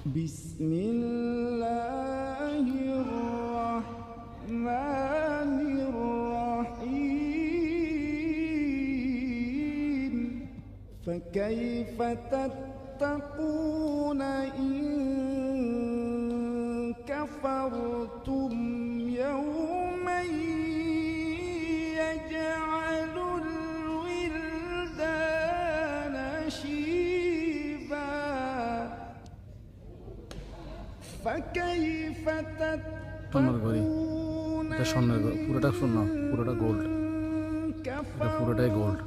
بسم الله الرحمن الرحيم فكيف تتقون إن كفرتم يوما يجعل الولدان شيبا فكيف تتقون পুরোটা গোল্ড, পুরোটাই গোল্ড।